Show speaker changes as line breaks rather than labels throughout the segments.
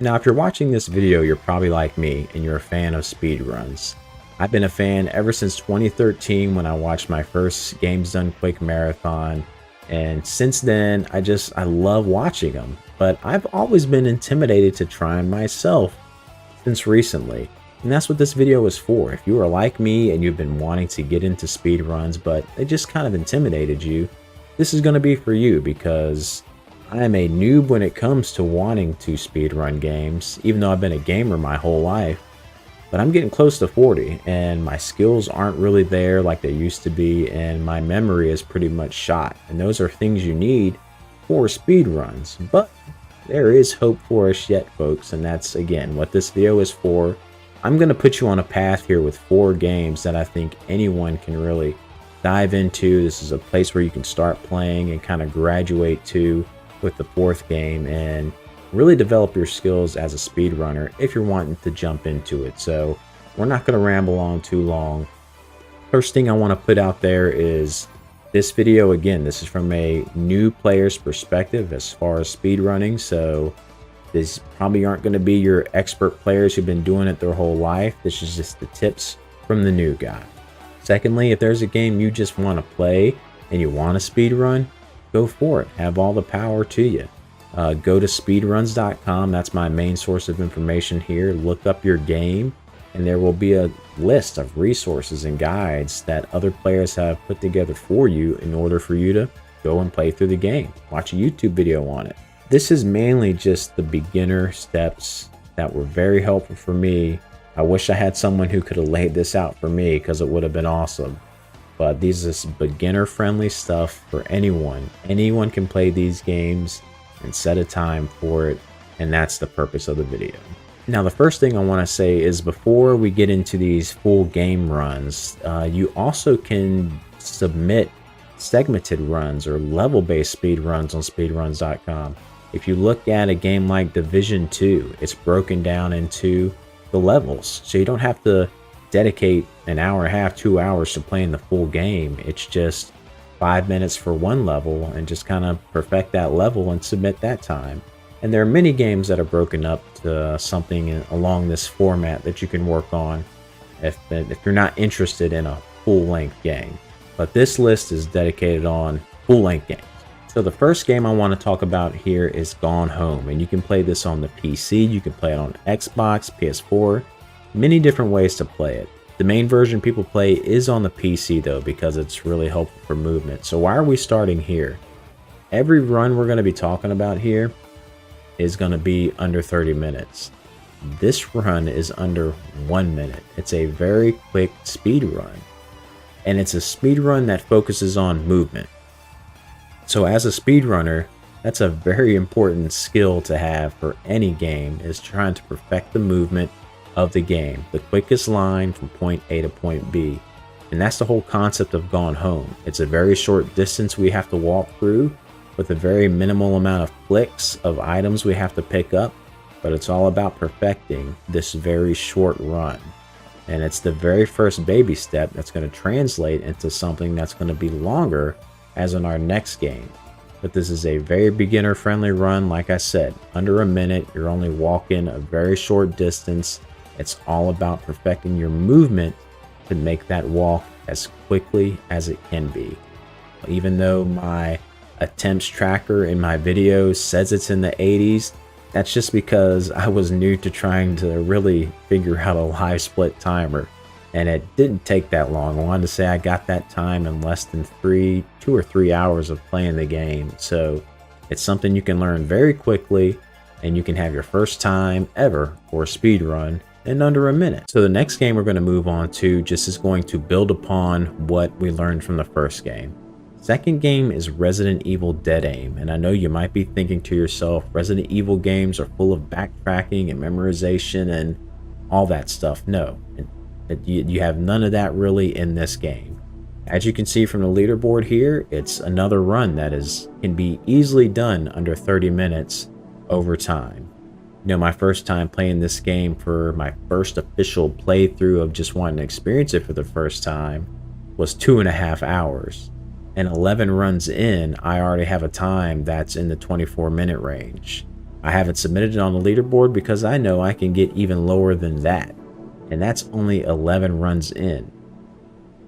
Now, if you're watching this video, you're probably like me and you're a fan of speedruns. I've been a fan ever since 2013 when I watched my first Games Done Quick marathon. And since then, I love watching them. But I've always been intimidated to try them myself since recently. And that's what this video is for. If you are like me and you've been wanting to get into speedruns, but they just kind of intimidated you, this is going to be for you because I am a noob when it comes to wanting to speedrun games, even though I've been a gamer my whole life. But I'm getting close to 40 and my skills aren't really there like they used to be, and my memory is pretty much shot. And those are things you need for speedruns. But there is hope for us yet, folks, and that's again what this video is for. I'm going to put you on a path here with 4 games that I think anyone can really dive into. This is a place where you can start playing and kind of graduate to with the 4th game and really develop your skills as a speedrunner if you're wanting to jump into it. So we're not going to ramble on too long. First thing I want to put out there is this video. Again, this is from a new player's perspective as far as speedrunning. So these probably aren't going to be your expert players who've been doing it their whole life. This is just the tips from the new guy. Secondly, if there's a game you just want to play and you want to speedrun, go for it. Have all the power to you. Go to speedruns.com. That's my main source of information here. Look up your game, and there will be a list of resources and guides that other players have put together for you in order for you to go and play through the game. Watch a YouTube video on it. This is mainly just the beginner steps that were very helpful for me. I wish I had someone who could have laid this out for me because it would have been awesome. But these is beginner friendly stuff for anyone. Anyone can play these games and set a time for it, and that's the purpose of the video. Now, the first thing I want to say is before we get into these full game runs, you also can submit segmented runs or level-based speed runs on speedruns.com. If you look at a game like Division 2, it's broken down into the levels, so you don't have to dedicate an hour and a half, 2 hours to playing the full game. It's just 5 minutes for one level and just kind of perfect that level and submit that time. And there are many games that are broken up to something along this format that you can work on if you're not interested in a full-length game. But this list is dedicated on full-length games. So the first game I want to talk about here is Gone Home, and you can play this on the PC, you can play it on Xbox, PS4, many different ways to play it. The main version people play is on the PC though, because it's really helpful for movement. So why are we starting here? Every run we're going to be talking about here is going to be under 30 minutes. This run is under 1 minute. It's a very quick speed run, and it's a speed run that focuses on movement. So as a speedrunner, that's a very important skill to have for any game, is trying to perfect the movement of the game, the quickest line from point A to point B. And that's the whole concept of Gone Home. It's a very short distance we have to walk through with a very minimal amount of clicks of items we have to pick up, but it's all about perfecting this very short run. And it's the very first baby step that's going to translate into something that's going to be longer as in our next game. But this is a very beginner friendly run. Like I said, under a minute, you're only walking a very short distance. It's all about perfecting your movement to make that walk as quickly as it can be. Even though my attempts tracker in my videos says it's in the 80s, that's just because I was new to trying to really figure out a live split timer. And it didn't take that long. I wanted to say I got that time in less than 2 or 3 hours of playing the game. So it's something you can learn very quickly, and you can have your first time ever for a speed run in under a minute. So the next game we're going to move on to just is going to build upon what we learned from the first game. Second game is Resident Evil Dead Aim. And I know you might be thinking to yourself, Resident Evil games are full of backtracking and memorization and all that stuff. No. You have none of that really in this game. As you can see from the leaderboard here, it's another run that can be easily done under 30 minutes over time. You know, my first time playing this game for my first official playthrough of just wanting to experience it for the first time was 2.5 hours. And 11 runs in, I already have a time that's in the 24-minute range. I haven't submitted it on the leaderboard because I know I can get even lower than that. And that's only 11 runs in.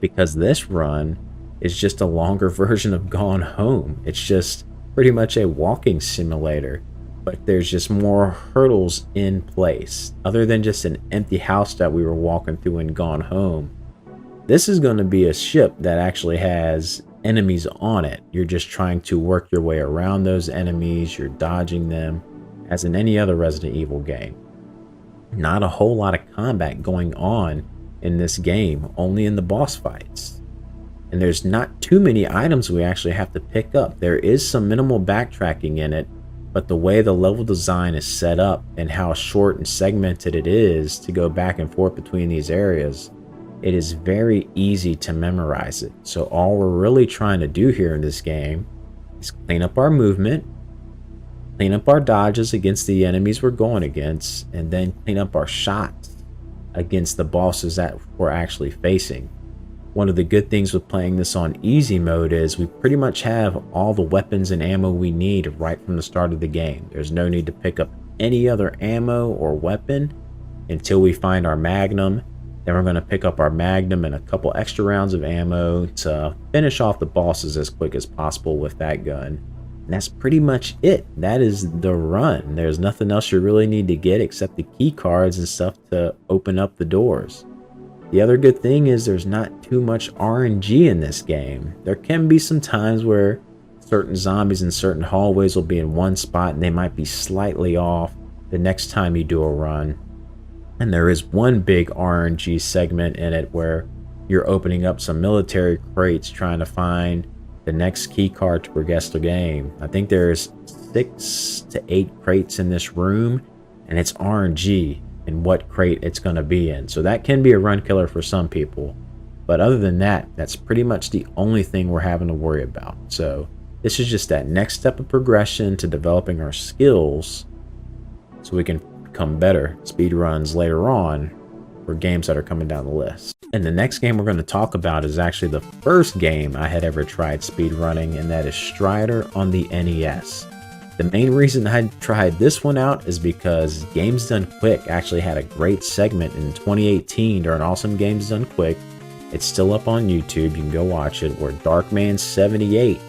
Because this run is just a longer version of Gone Home. It's just pretty much a walking simulator, but there's just more hurdles in place. Other than just an empty house that we were walking through in Gone Home, this is going to be a ship that actually has enemies on it. You're just trying to work your way around those enemies. You're dodging them, as in any other Resident Evil game. Not a whole lot of combat going on in this game, only in the boss fights. And there's not too many items we actually have to pick up. There is some minimal backtracking in it, but the way the level design is set up and how short and segmented it is to go back and forth between these areas, it is very easy to memorize it. So all we're really trying to do here in this game is clean up our movement, clean up our dodges against the enemies we're going against, and then clean up our shots against the bosses that we're actually facing. One of the good things with playing this on easy mode is we pretty much have all the weapons and ammo we need right from the start of the game. There's no need to pick up any other ammo or weapon until we find our Magnum. Then we're going to pick up our Magnum and a couple extra rounds of ammo to finish off the bosses as quick as possible with that gun. And that's pretty much it. That is the run. There's nothing else you really need to get except the key cards and stuff to open up the doors. The other good thing is there's not too much RNG in this game. There can be some times where certain zombies in certain hallways will be in one spot and they might be slightly off the next time you do a run. And there is one big RNG segment in it where you're opening up some military crates trying to find the next key card to progress the game. I think there's 6 to 8 crates in this room, and it's RNG in what crate it's going to be in. So that can be a run killer for some people. But other than that, that's pretty much the only thing we're having to worry about. So this is just that next step of progression to developing our skills so we can become better speedruns later on for games that are coming down the list. And the next game we're going to talk about is actually the first game I had ever tried speedrunning, and that is Strider on the NES. The main reason I tried this one out is because Games Done Quick actually had a great segment in 2018 during Awesome Games Done Quick. It's still up on YouTube, you can go watch it, where Darkman78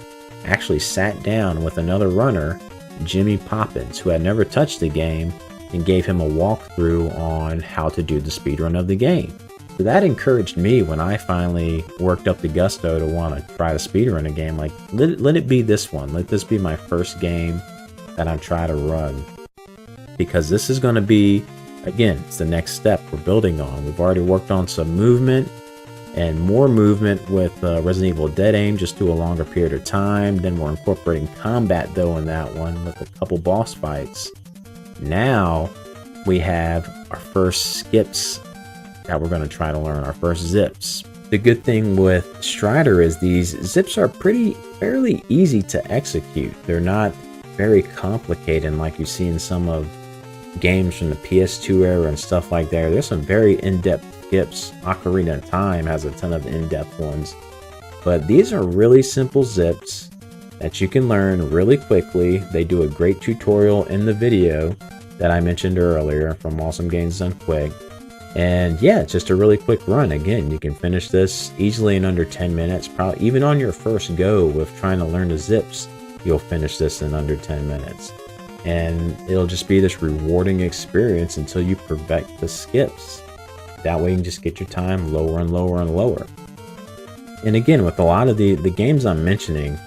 actually sat down with another runner, Jimmy Poppins, who had never touched the game, and gave him a walkthrough on how to do the speedrun of the game. So that encouraged me when I finally worked up the gusto to want to try to speedrun a game. Like, let it be this one. Let this be my first game that I'm trying to run. Because this is going to be, again, it's the next step we're building on. We've already worked on some movement and more movement with Resident Evil Dead Aim, just do a longer period of time. Then we're incorporating combat, though, in that one with a couple boss fights. Now we have our first skips that we're going to try to learn, our first zips. The good thing with Strider is these zips are fairly easy to execute. They're not very complicated like you see in some of games from the PS2 era and stuff like that. There's some very in-depth skips. Ocarina of Time has a ton of in-depth ones. But these are really simple zips that you can learn really quickly. They do a great tutorial in the video that I mentioned earlier from Awesome Games Done Quick. And yeah, it's just a really quick run. Again, you can finish this easily in under 10 minutes. Probably even on your first go with trying to learn the zips, you'll finish this in under 10 minutes. And it'll just be this rewarding experience until you perfect the skips. That way you can just get your time lower and lower and lower. And again, with a lot of the games I'm mentioning,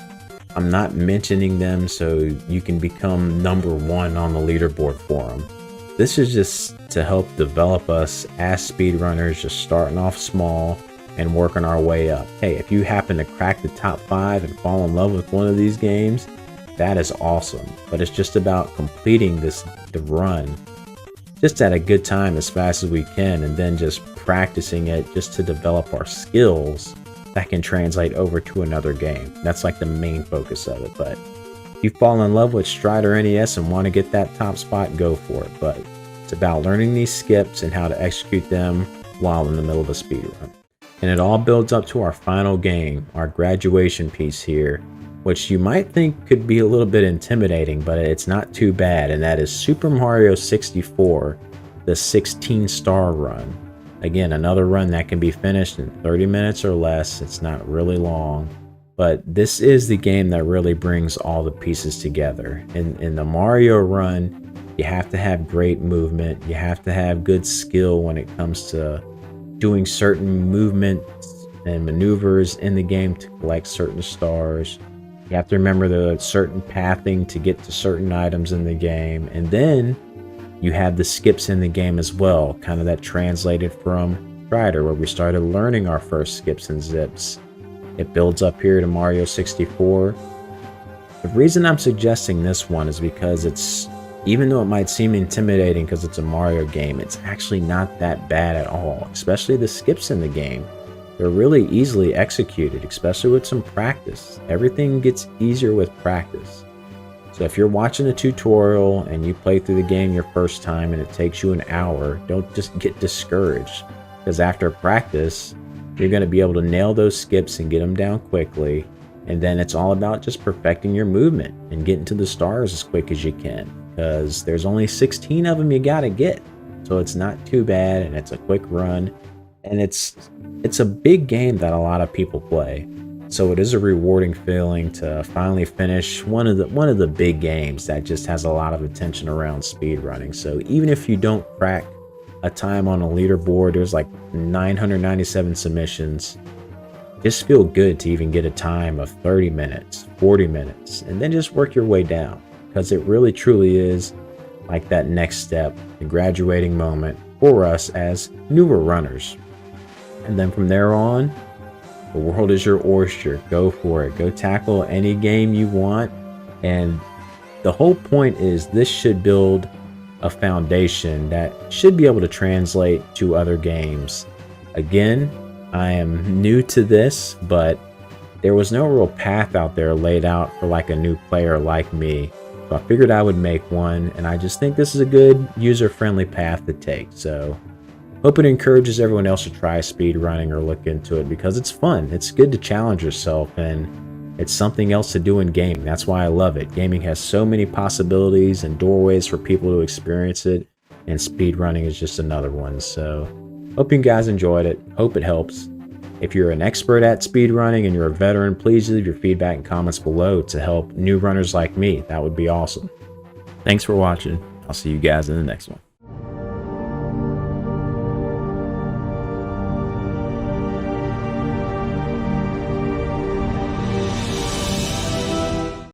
I'm not mentioning them so you can become #1 on the leaderboard for them. This is just to help develop us as speedrunners, just starting off small and working our way up. Hey, if you happen to crack the top 5 and fall in love with one of these games, that is awesome. But it's just about completing the run just at a good time as fast as we can, and then just practicing it just to develop our skills that can translate over to another game. That's like the main focus of it. But if you fall in love with Strider NES and want to get that top spot, go for it. But it's about learning these skips and how to execute them while in the middle of a speedrun. And it all builds up to our final game, our graduation piece here, which you might think could be a little bit intimidating, but it's not too bad, and that is Super Mario 64, the 16-star run. Again, another run that can be finished in 30 minutes or less. It's not really long, but this is the game that really brings all the pieces together. In the Mario run, you have to have great movement. You have to have good skill when it comes to doing certain movements and maneuvers in the game to collect certain stars. You have to remember the certain pathing to get to certain items in the game. And then you have the skips in the game as well, kind of that translated from Strider, where we started learning our first skips and zips. It builds up here to Mario 64. The reason I'm suggesting this one is because it's, even though it might seem intimidating because it's a Mario game, it's actually not that bad at all, especially the skips in the game. They're really easily executed, especially with some practice. Everything gets easier with practice. So if you're watching a tutorial and you play through the game your first time and it takes you an hour, don't just get discouraged, because after practice, you're going to be able to nail those skips and get them down quickly. And then it's all about just perfecting your movement and getting to the stars as quick as you can, because there's only 16 of them you got to get. So it's not too bad, and it's a quick run, and it's a big game that a lot of people play. So it is a rewarding feeling to finally finish one of the big games that just has a lot of attention around speedrunning. So even if you don't crack a time on a leaderboard, there's like 997 submissions. Just feel good to even get a time of 30 minutes, 40 minutes, and then just work your way down, because it really truly is like that next step, the graduating moment for us as newer runners. And then from there on, the world is your oyster. Go for it. Go tackle any game you want. And the whole point is this should build a foundation that should be able to translate to other games. Again, I am new to this, but there was no real path out there laid out for like a new player like me. So I figured I would make one, and I just think this is a good user-friendly path to take. So hope it encourages everyone else to try speedrunning or look into it, because it's fun. It's good to challenge yourself, and it's something else to do in gaming. That's why I love it. Gaming has so many possibilities and doorways for people to experience it, and speedrunning is just another one. So hope you guys enjoyed it. Hope it helps. If you're an expert at speedrunning and you're a veteran, please leave your feedback and comments below to help new runners like me. That would be awesome. Thanks for watching. I'll see you guys in the next one.